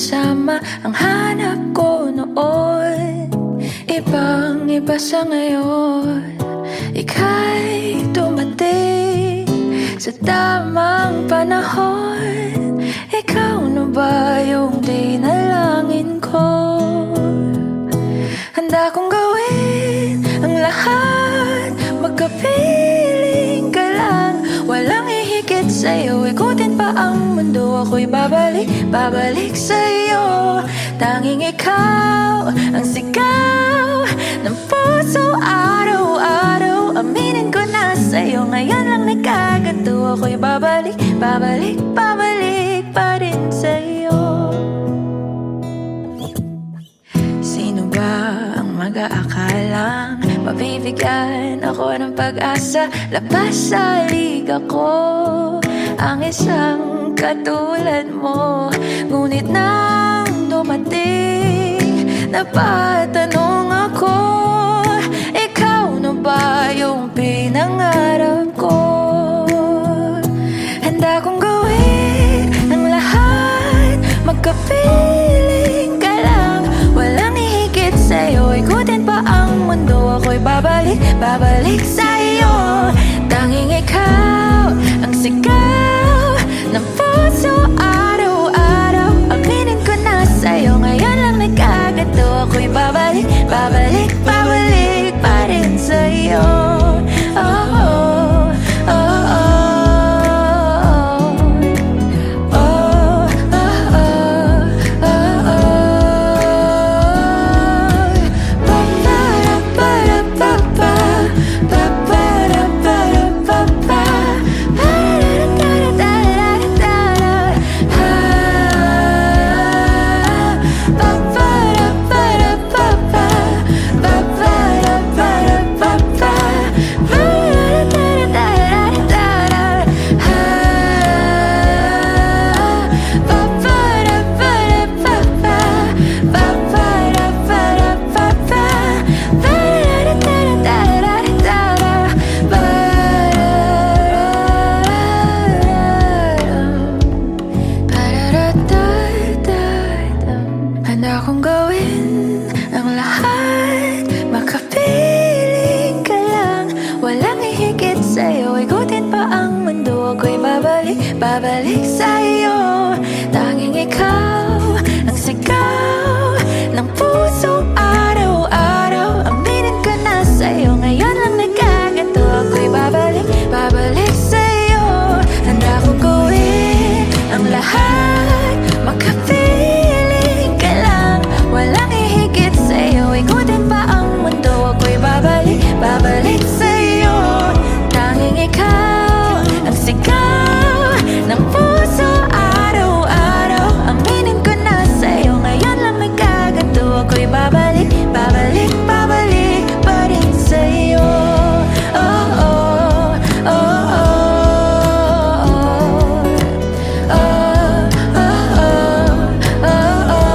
kasama ang hanap ko noon. Ibang-iba sa ngayon, ika'y dumating sa tamang panahon. Ikaw na ba yung dinalangin ko? Handa kong gawin ang lahat, magkapiling ka lang. Walang ihigit sa'yo, ikutin pa ang mundo. Ako'y babalik, babalik sa'yo. Tanging ikaw ang sigaw ng puso araw-araw. Aminin ko na sa'yo, ngayon lang nagkaganto. Ako'y babalik, babalik, babalik pa rin sa'yo. Sino ba ang mag-aakalang mabibigyan ako ng pag-asa? Labas sa liga ko ang isang katulad mo. Ngunit nang dumating, napatanong ako, ikaw na ba yung pinangarap ko? Handa kong gawin ang lahat, magkapiling ka lang. Walang ihigit sa'yo, ikutin pa ang mundo. Ako'y babalik, babalik sa'yo. Tanging ikaw ang sigaw ng puso araw-araw. Aminin ko na sa'yo, ngayon lang nagkaganto. Ako'y babalik, babalik, babalik pa rin sa'yo. Oh, oh, oh, oh. Babalik sa'yo, tanging ikaw ang sigaw ng puso araw-araw. Aminin ko na sa'yo, ngayon lang nagkaganto. Ako'y babalik, babalik sa'yo. Handa ko gawin ang lahat, magkapiling ka lang. Walang ihigit sa'yo, ikutin pa ang mundo. Ako'y babalik, babalik sa'yo. Tanging ikaw ang sigaw ng puso araw-araw. Aminin ko na sa'yo, ngayon lang nagkaganto. Ako'y babalik, babalik, babalik pa rin sa'yo. Oh, oh, oh, oh, oh, oh, oh, oh, oh.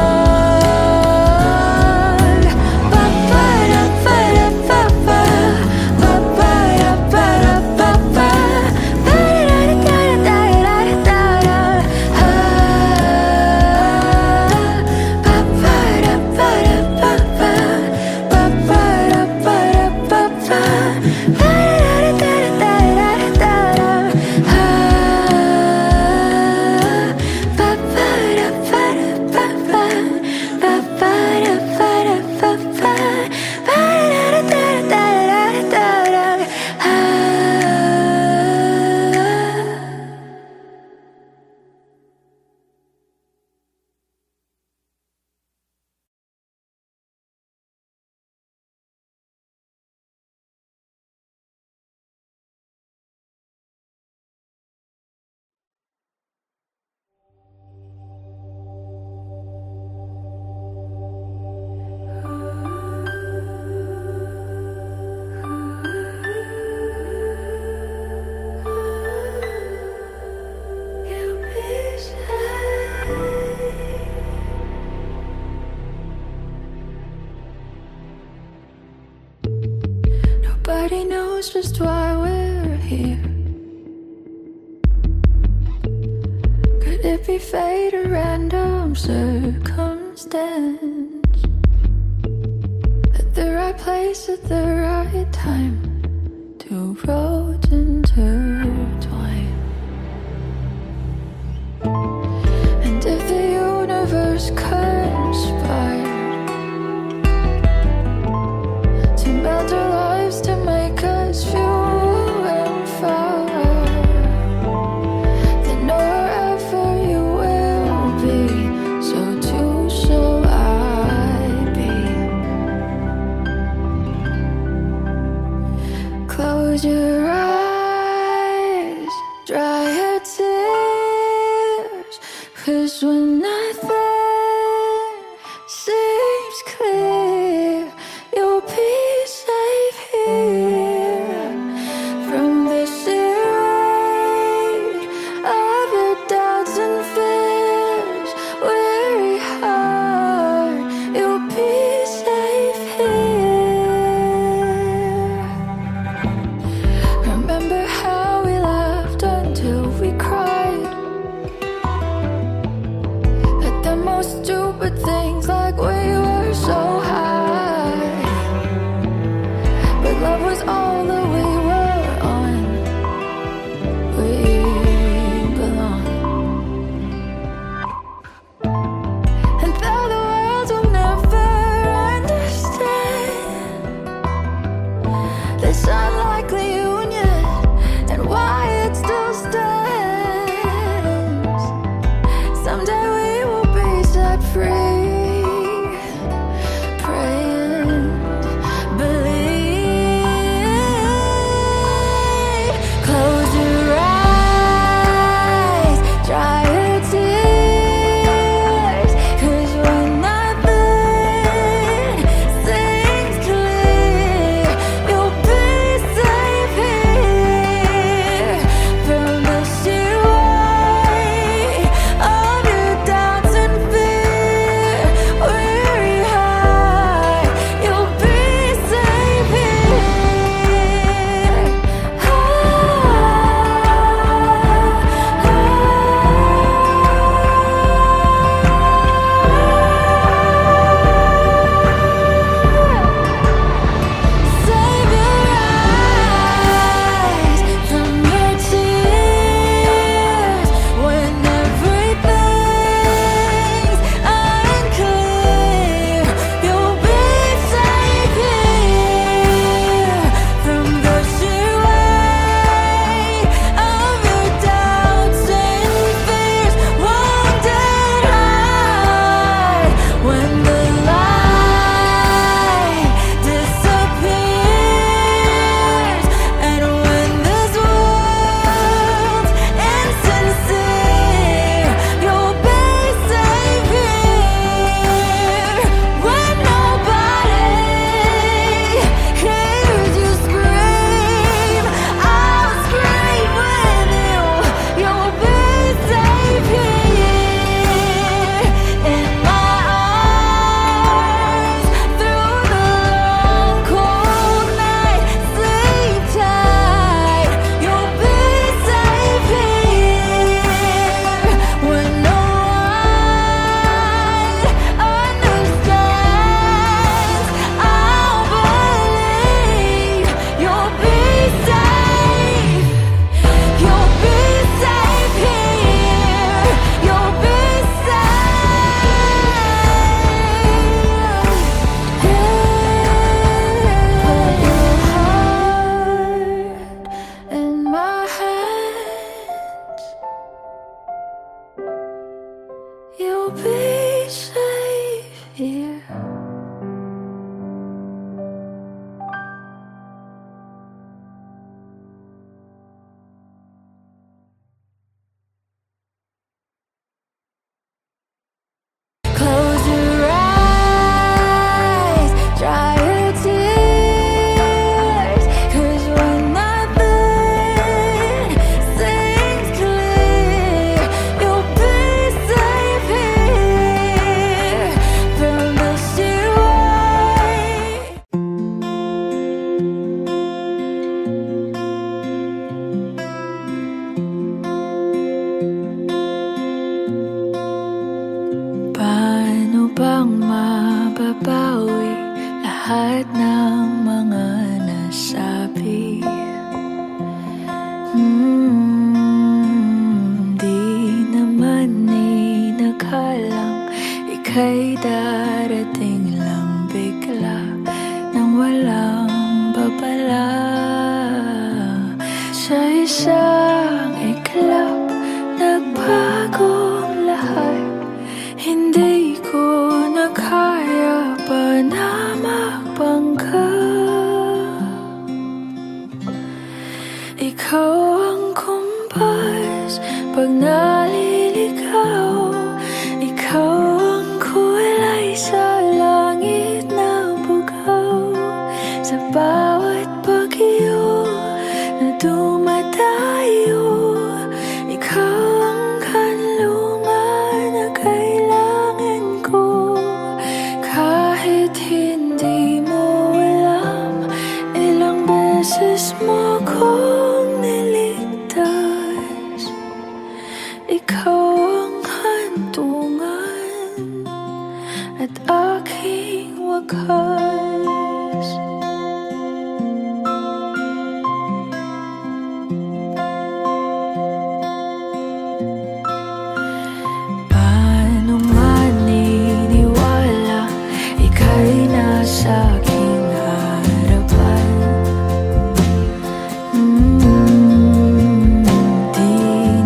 Pa-pa-da-pa-da-pa-pa, pa-pa-da-pa-da-pa-pa. Nobody knows just why we're here. Could it it be fate or random circumstance? At the right place at the right time, two roads intertwine. And if the universe conspired to melt our lives to make us few and far, then wherever you will be, so too shall I be. Close your eyes, dry your tears, 'cause when nothing seems clear, you'll be safe here. From the series of your doubts and fears, weary heart, you'll be safe here. lahat ng mga nasabi. Di naman inakalang ika'y darating lang bigla nang walang babala. Sa isang iglap, nagbagong lahat. Hindi ko na kaya pa na magbangga. Ikaw ang kumpas pag naliligaw. Ikaw ang kulay sa langit na bugaw. Sa bawat bagyo na dumadayo, ikaw ang kanlungan na kailangan ko. Kahit hindi mo alam, ilang beses mo kong niligtas. Ikaw ang hantungan at aking wakas. Paano maniniwala ika'y nasa aking harapan? Di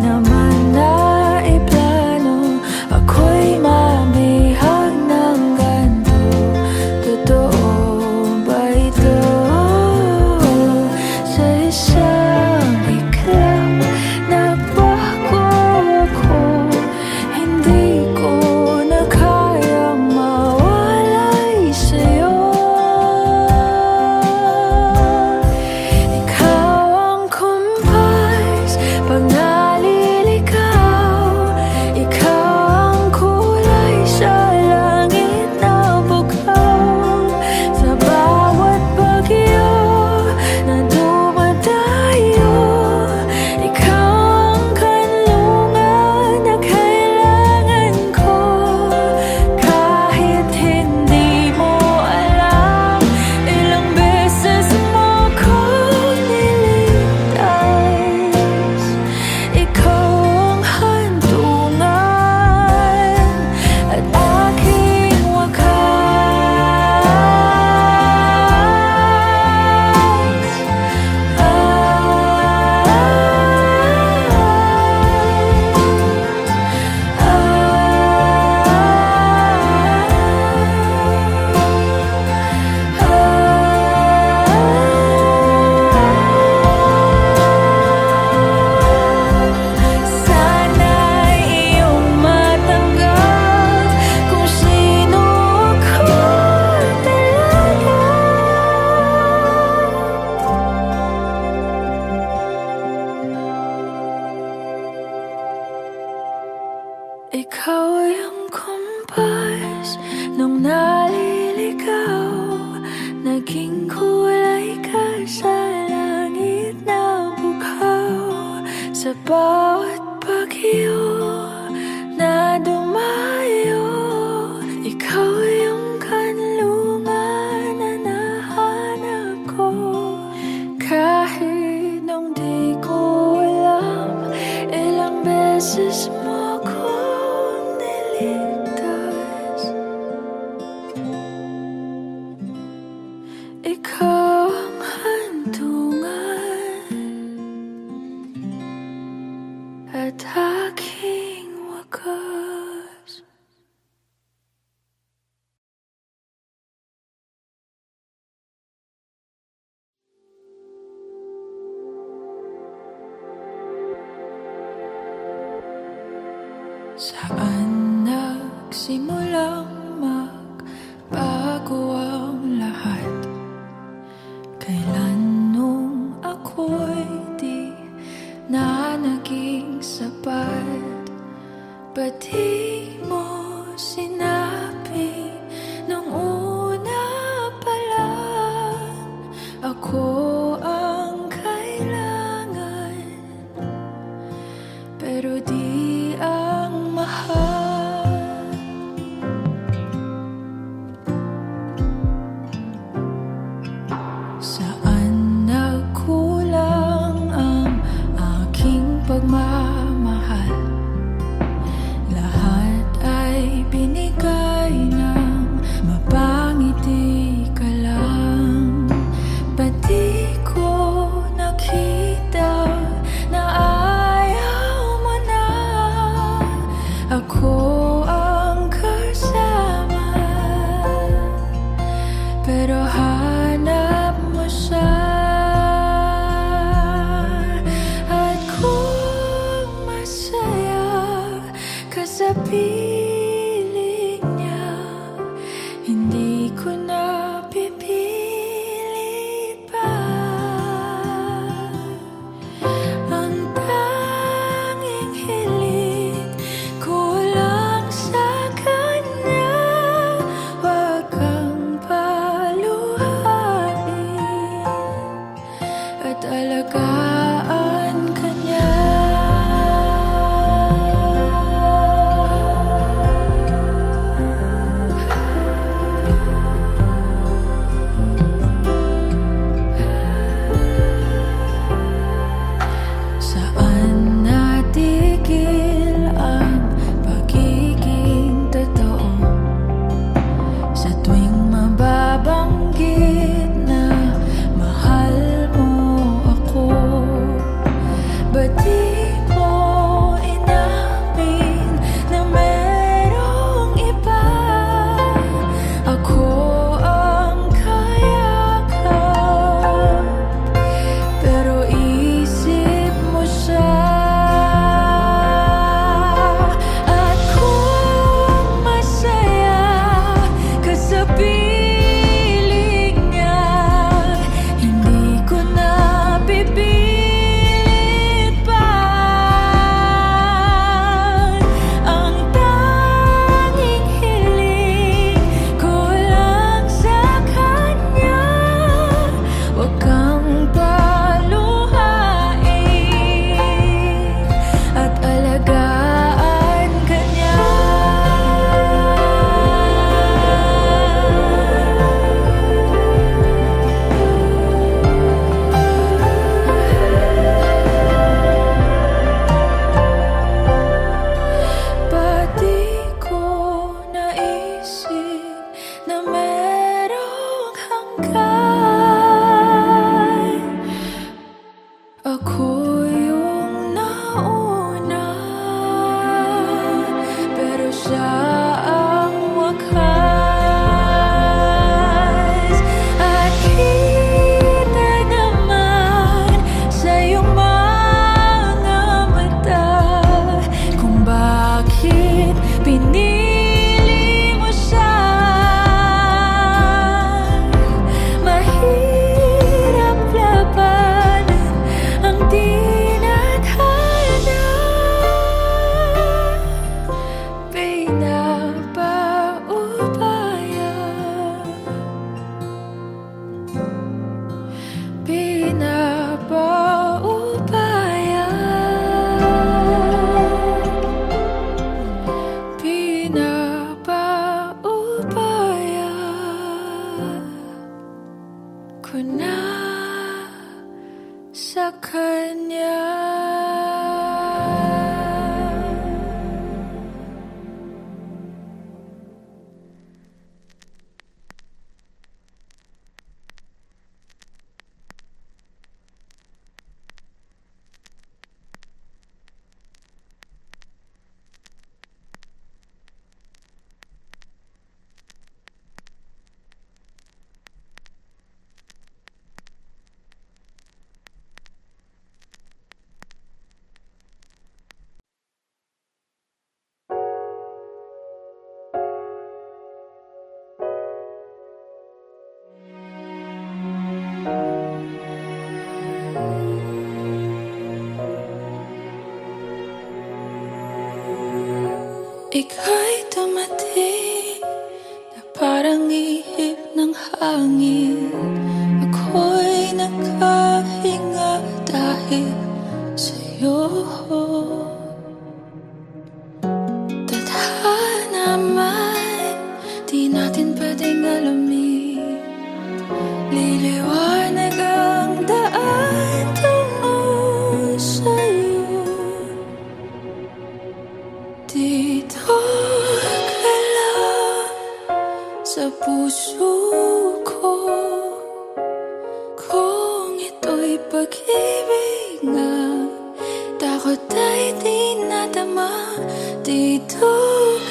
naman naiplano, ako'y mamihag ng ganito. Totoo ba ito? Sa isang iglap, nagbago ako. Hindi ko na kayang mawalay sa'yo. Ikaw ang kumpas pag naliligaw. Ikaw ang kulay sa langit na bugaw. Sa bawat bagyo na dumadayo, ikaw ang kanlungan na kailangan ko. Kahit hindi mo alam, ilang beses mo kong niligtas. Ikaw ang hantungan at aking sana'y iyong matanggap kung sino ako talaga. Ikaw yung kumpas nung naliligaw. Naging kulay ka sa langit na bugaw. Sa bawat bagyo na dumayo, ikaw yung kanlungan na nahanap ko. Kahit nung di ko alam, ilang beses mo kong niligtas. Ikaw ang hantungan at aking wakas. Saan nagsimulang magbago ang lahat? Kailan nung ako'y di na naging sapat? Ba't di mo sinabi nung una pa lang ako ang kailangan? Pero di ang mahal. magbigay. Ako yung nauna, pero siya ang wakas. At kita naman sa iyong mga mata kung bakit pinili mo siya. Mahirap labanan ang tinadhana. Pinapaubaya, pinapaubaya, pinapaubaya ko na sa kanya. Ika'y dumating na parang ihip ng hangin. Ako'y nakahinga dahil sa'yo. Tadhana man, di natin pwedeng alamin. Liliwanag ang daan tungo sa'yo. Dito ka lang sa puso ko, kung ito'y pag-ibig nga, takot ay di nadama. Dito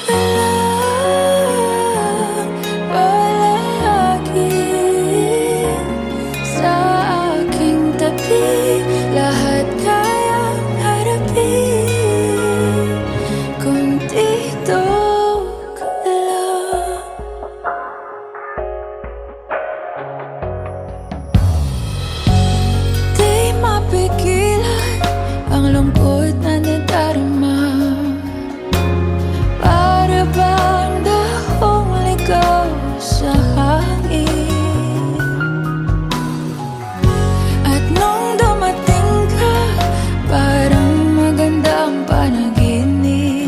ka lang palagi sa aking tabi, lahat kayang harapin kung dito ka lang. Di mapigilan ang lungkot na nadarama. Para bang dahong ligaw sa hangin. At nung dumating ka, parang magandang panaginip.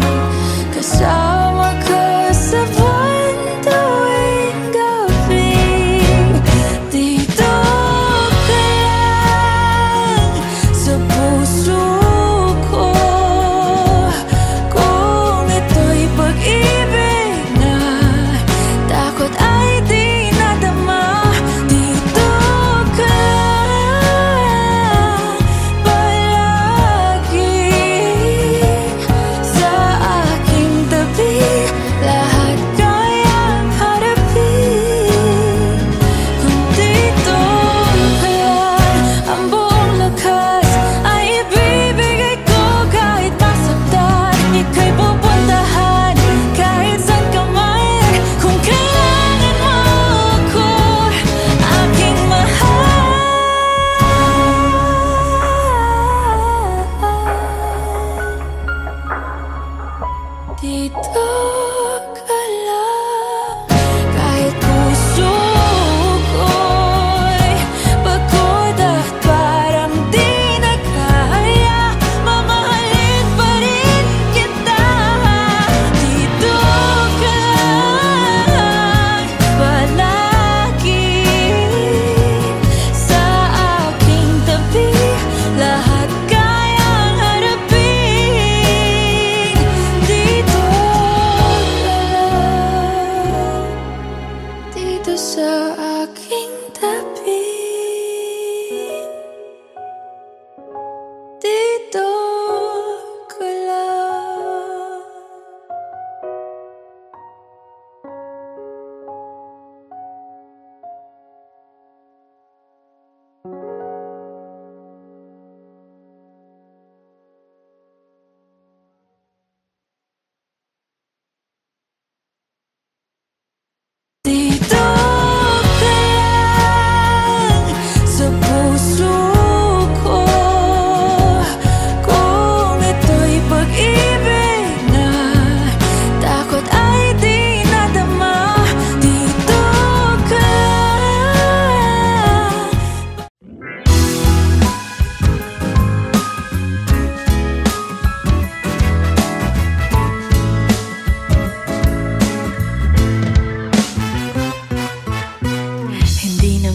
Kasama ka sa buwan tuwing gabi. Dito ka lang sa puso ko, kung ito'y pag-ibig na, takot ay di nadama. Dito ka lang palagi sa aking tabi, lahat kayang harapin kung dito ka lang. Ang buong lakas ay ibibigay ko kahit masaktan. Ika'y pupuntahan kahit saan ka man. Kung kailangan mo ako, aking mahal. Dito ka lang kahit puso ko'y pagod at parang di na kaya, mamahalin pa rin kita. Dito ka lang palagi sa aking tabi, lahat kayang harapin. Dito ka lang, dito sa aking tabi.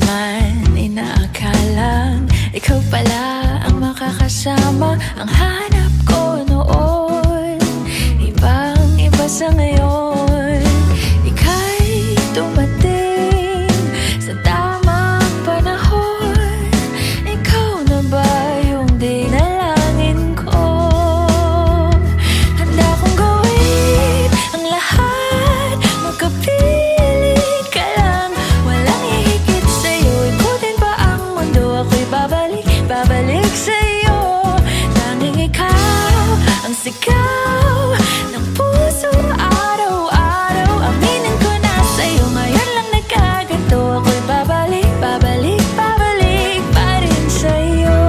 naman inaakalang ikaw pala ang makakasama. Ang hanap ko noon, ibang-iba sa ngayon. Ika'y dumating sa tamang panahon. Ikaw na ba yung dinalangin ko? Handa kong gawin ang lahat, magkapiling ka lang. Walang hihigit sa'yo, ikutin pa ang mundo. Ako'y babalik, babalik sa'yo. Tanging ikaw ang sigaw ng puso araw-araw. Aminin ko na sa'yo, ngayon lang nagkaganto. Ako'y babalik, babalik, babalik pa rin sa'yo.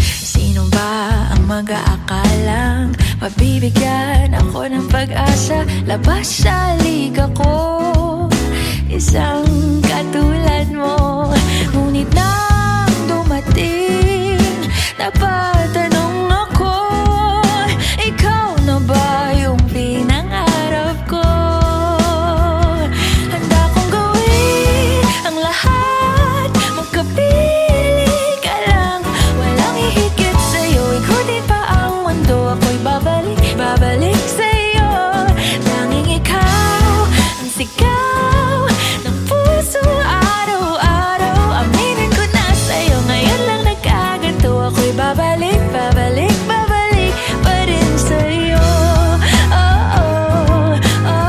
Sino ba ang mag-aakalang mabibigyan ako ng pag-asa? Labas sa liga ko, isang katulad mo. Ngunit nang dumating, napatanong ako, ikaw na ba yung pinangarap ko? Handa kong gawin ang lahat, magkapiling ka lang. Walang hihigit sa'yo, ikutin pa ang mundo. Ako'y babalik, babalik sa'yo. Tanging ikaw ang sigaw ng puso araw-araw. Aminin ko na sa'yo, ngayon lang nagkaganto. Ako'y babalik, babalik, babalik pa rin sa'yo. Oh, oh, oh, oh,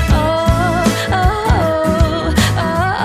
oh, oh, oh,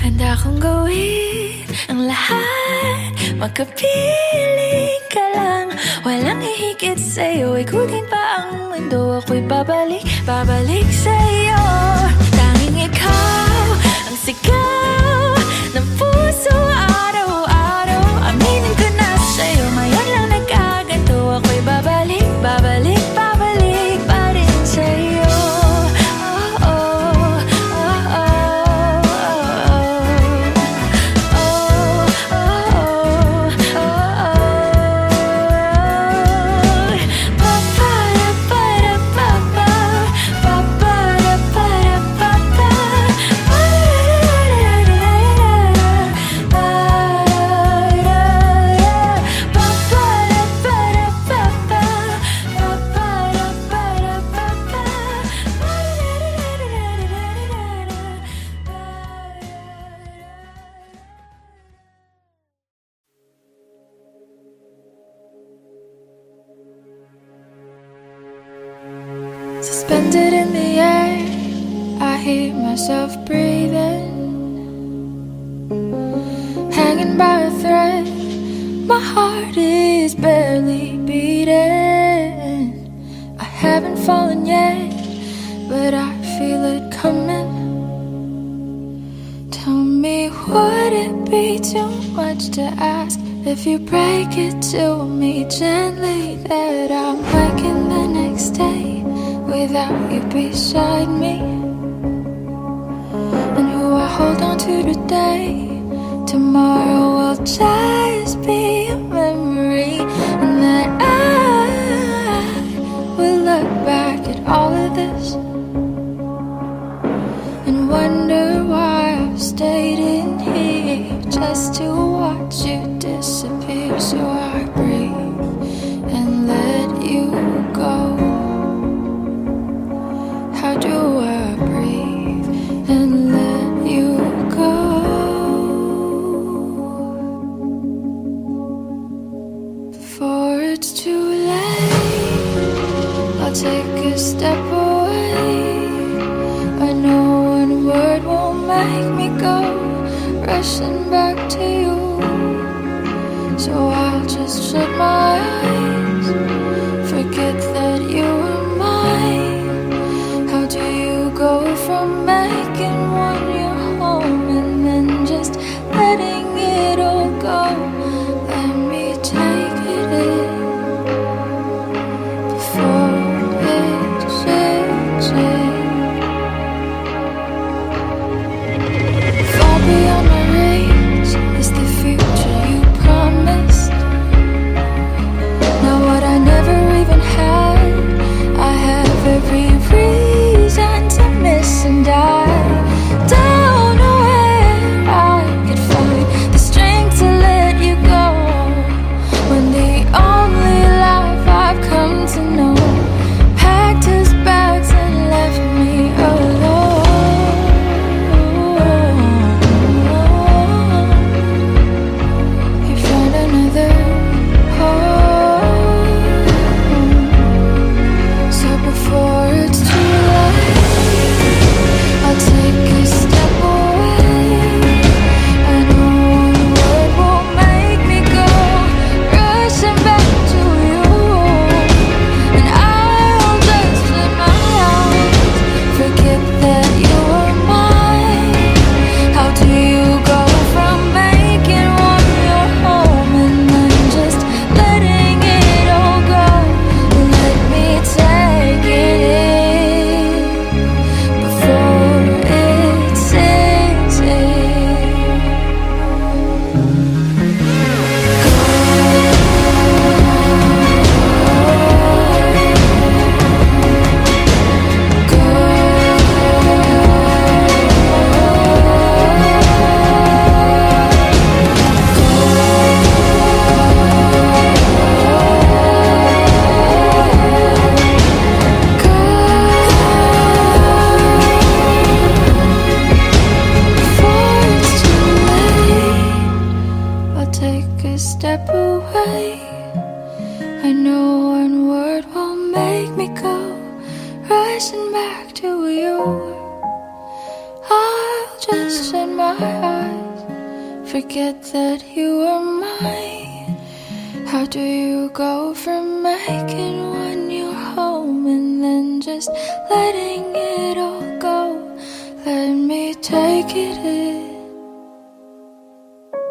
handa kong gawin ang lahat, magkapiling ka lang. Walang hihigit sa'yo, ikutin pa ang mundo. Ako'y babalik, babalik sa'yo. Tanging ikaw ang sigaw ng puso araw-araw. Aminin ko na sa'yo, ngayon lang nagkaganto. Ako'y babalik, babalik, babalik pa rin sa'yo. Oh, oh, oh, oh, suspended in the air, I hear myself breathing, hanging by a thread. My heart is barely beating. I haven't fallen yet, but I feel it coming. Tell me, would it be too much to ask if you break it to me gently that I'm waking the next day without you beside me? And who I hold on to today, tomorrow will just be a memory. And that I will look back at all of this and wonder why I've stayed in here just to watch you disappear. So I breathe and let you go. How do I breathe and let you go? Before it's too late, I'll take a step away. make me go rushing back to you. So I'll just shut my eyes, forget that you were mine. How do you go from making one your home and then just letting it all go? Let me take it in before it sinks in. Far beyond my reach is the future you promised. Now what I never even had, I have every reason to miss, and I don't know where I could find the strength to let you go, when the only life I've come to know packed his bags and left me alone. He found another home. So before it's too late, I'll take a step away. I know one word won't make me go rushing back to you, and I'll just shut my eyes, forget that you were mine. How do you go from making one your home and then just letting it all go? Let me take it in before it sinks in. Before it's too late, I'll take a step away. I know one word won't make me go rushing back to you. I'll just shut my eyes, forget that you were mine. How do you go from making one your home and then just letting it all go? Let me take it in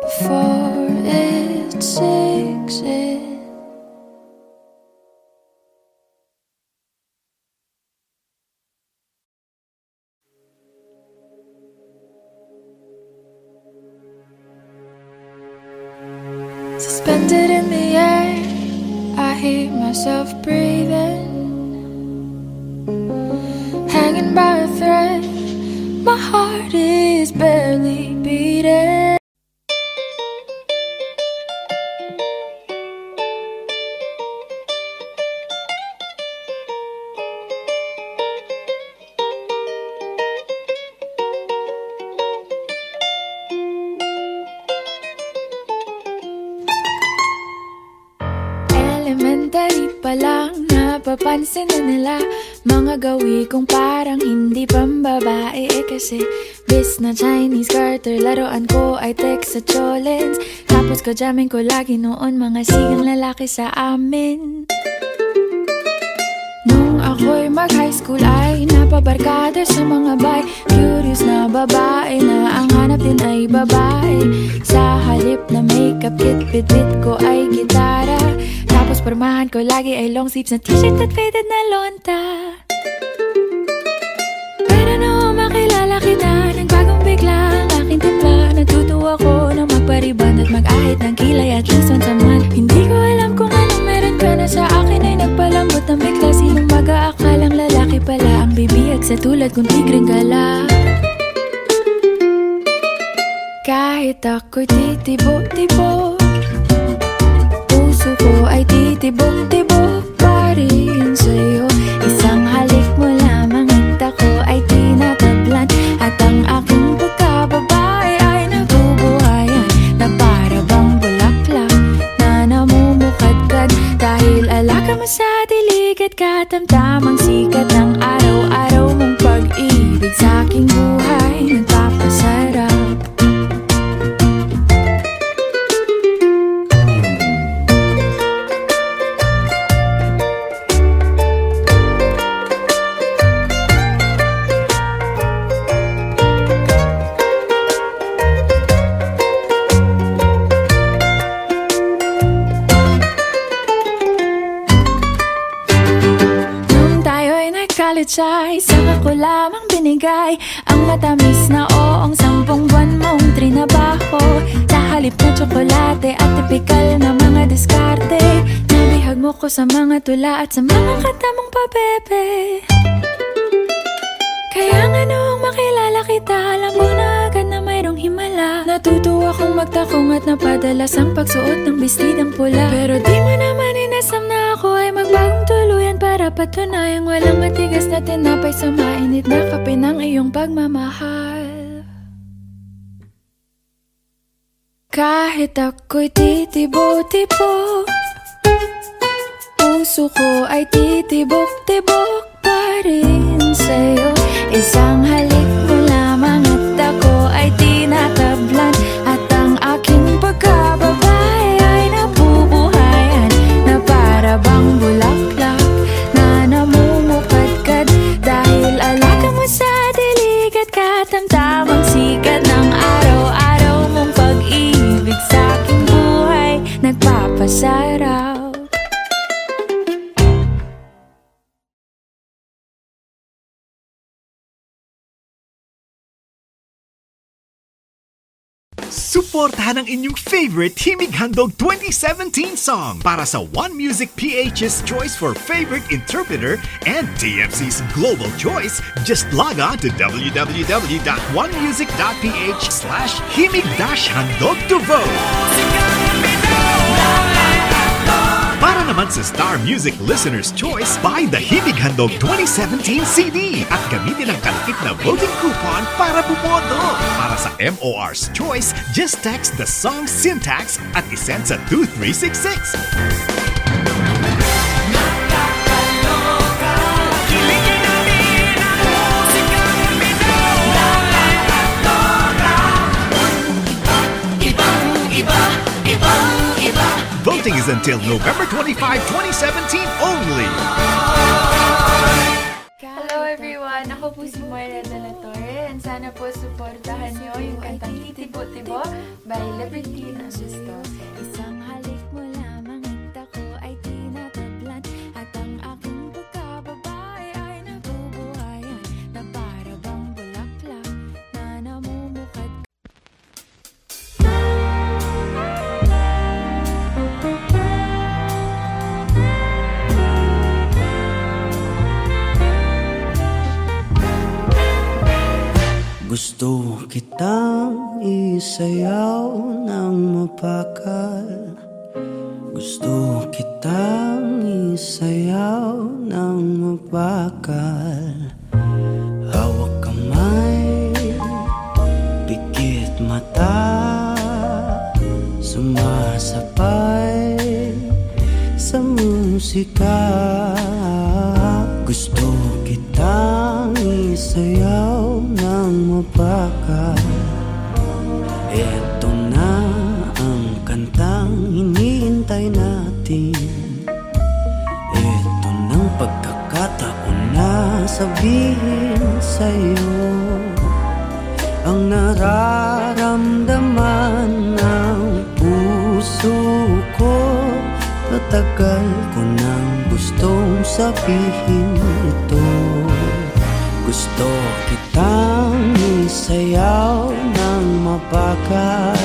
before it sinks in. Suspended in the air, I hear myself breathing, hanging by a thread. My heart is barely beating. Elementary pa lang, napapansin na nila mga gawi kong parang hindi pambabae. Kasi bis na Chinese garter, laruan ko ay text sa cholens. Tapos kajamin ko lagi noon mga sigang lalaki sa amin. Nung ako'y mag-high school ay napabarkada sa mga bay. Curious na babae na ang hanap din ay babae. Sa halip na makeup kit, bit-bit ko ay gitara. Tapos pormahan ko lagi ay long sleeves na t-shirt at faded na lonta. Pero nung makilala kita, nagbagong bigla ang aking timpla. Natutuwa ko na magpariban at mag-ahit ng kilay at least once a month. Hindi ko alam kung anong meron ka na sa akin ay nagpalambot ng bigla. Sinong mag-aakalang lalaki pala ang bibiyag sa tulad kong tigreng gala. Kahit ako'y titibo-tibo, puso ko ay titibok-tibok pa rin sa'yo. Isang halik mo lamang at ako ay tinatablan, at ang aking pagkababae ay nabubuhayan na para bang bulaklak na namumukadkad. Dahil alaga mo sa dilig at katamtamang sikat ng araw-araw mong pag-ibig sa aking buhay. Nagpapasalamat chay, saka ko lamang binigay ang matamis na oong 10 buwan mong trinabaho. Sa halip na tsokolate at tipikal na mga diskarte, nabihag mo ko sa mga tula at sa mga kata mong pabebe. Kaya nga noong makilala kita, alam ko na agad na mayroong himala. Natutuwa kong magtakong at napadalas ang pagsuot ng bestidang pula. Pero di mo naman inasam na ako ay magbagong tuluyan para patunayang walang matigas na tinapay sa mainit na kape ng iyong pagmamahal. Kahit ako'y titibo-tibo, puso ko ay titibok-tibok pa rin sa'yo. Isang halik mo lamang at ako ay tinatablan, at ang aking pagkababay ay nabubuhayan na para bang bulaklak na namumukadkad. Dahil alaga mo sa dilig at katamtamang sikat ng araw-araw mong pag-ibig sa aking buhay nagpapasarap. Suportahan ang inyong favorite Himig Handog 2017 song para sa One Music PH's choice for favorite interpreter and TFC's global choice. Just log on to www.onemusic.ph/himig-handog to vote. Para naman sa Star Music Listener's Choice, buy the Himig Handog 2017 CD at gamitin ang kalakip na voting coupon para bumoto. Para sa MOR's Choice, just text the song syntax at isend sa 2366. Voting is until November 25, 2017 only. Hello everyone! Ako po si Moira de la Torre, and sana po suportahan niyo yung kantang Titibo-Tibo by Liberty ng Sisto. Isang halik mo lamang at ako ay tinatablan, at ang aking pagkababay ay nabubuhayan na para bang bulaklak na namumukad. Gusto kitang isayaw ng mapakal, gusto kitang isayaw ng mapakal. Hawak kamay, pikit mata, sumasabay sa musika. Gusto kitang isayaw ng mapakal. Eto na ang kantang hinihintay natin. Eto ng pagkakataon na sabihin sa'yo ang nararamdaman ng puso ko. Matagal ko nang gustong sabihin ito. Gusto kitang isayaw ng mapakal,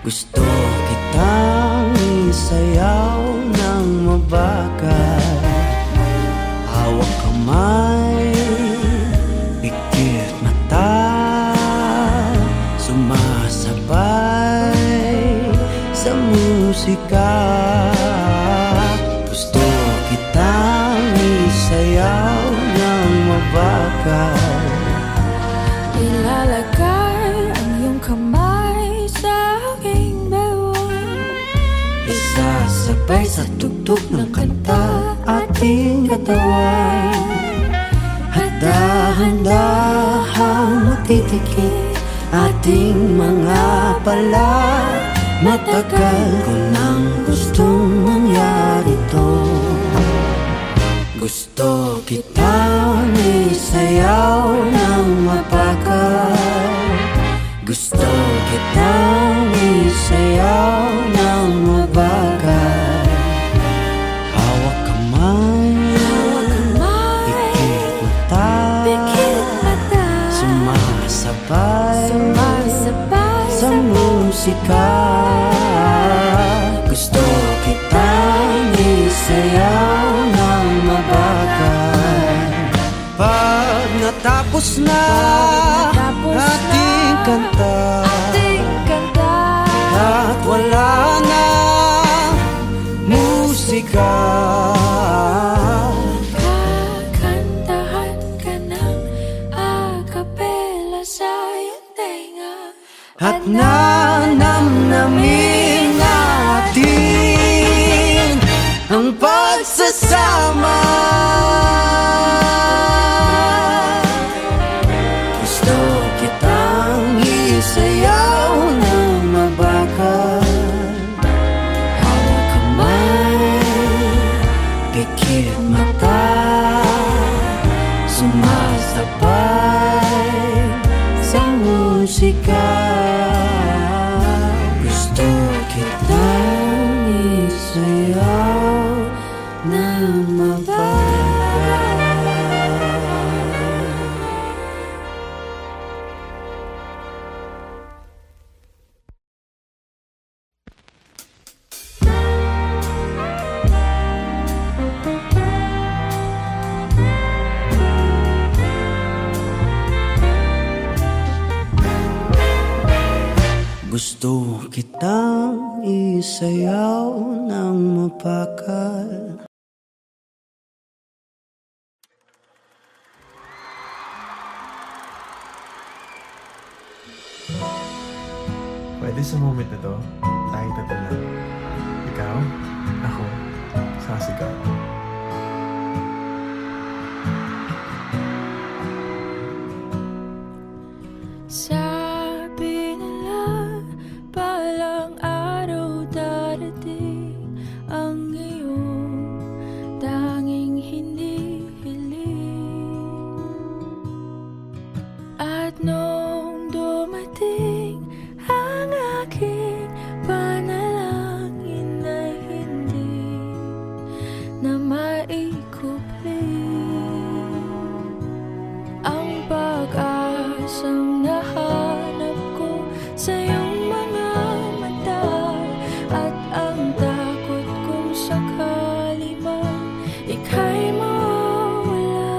gusto kitang isayaw ng mabakal. Hawak kamay, pikit mata, sumasabay sa musika. Gusto kitang isayaw ng mabakal. Ilalagay ang iyong kamay sa aking bewang, isasabay sa tugtog ng kanta ating katawan. At dahan-dahang matitikit ating mga pala. Matagal ko nang gustong mangyari to. Gusto kitang isayaw ng mapakal, gusto kitang isayaw ng mabakal. Hawak kamay, pikit sumasabay sa musika. Gusto kitang isayaw ng mabagal. Pag natapos na ating kanta at wala na musika, kakantahan ka ng acapella sa iyong tenga at nanamnamin natin ang pagsasama. Gusto kitang isayaw ng mabagal. Hawak kamay, pikit mata, sumasabay sa musika. Gusto kitang isayaw ng mabagal. Gusto kitang isayaw ng mapagal. Pwede sa moment na to, tayo tatlo. Ikaw, ako, sasigaw. Sabi nila palang araw darating ang iyong tanging hinihiling. At nung dumating ang aking panalangin na hindi na maikupli, ang pag-asang nahanap ko sa iyong mga mata at ang takot kung sakali man ika'y mawala.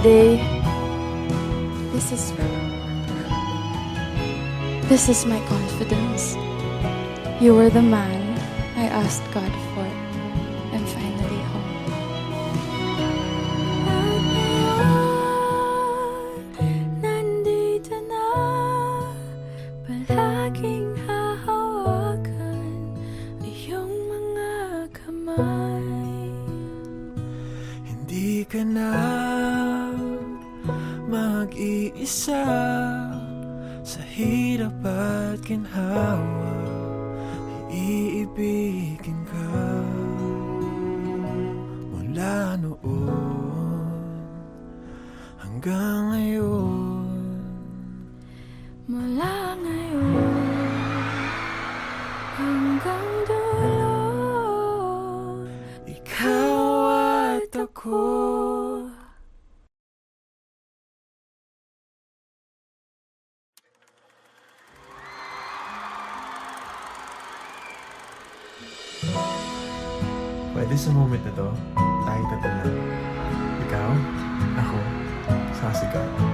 Today, this is my confidence. You were the man I asked God for. I'm finally home. Nandito na, palaging hahawakan iyong mga kamay. Hindi ka na mag-iisa sa hirap at ginhawa. Iibigin ka mula noon hanggang ngayon. Mula ngayon hanggang dulo, Ikaw at ako. Pwede sa moment na to, tayo tatlo lang. Ikaw, ako, saka si God.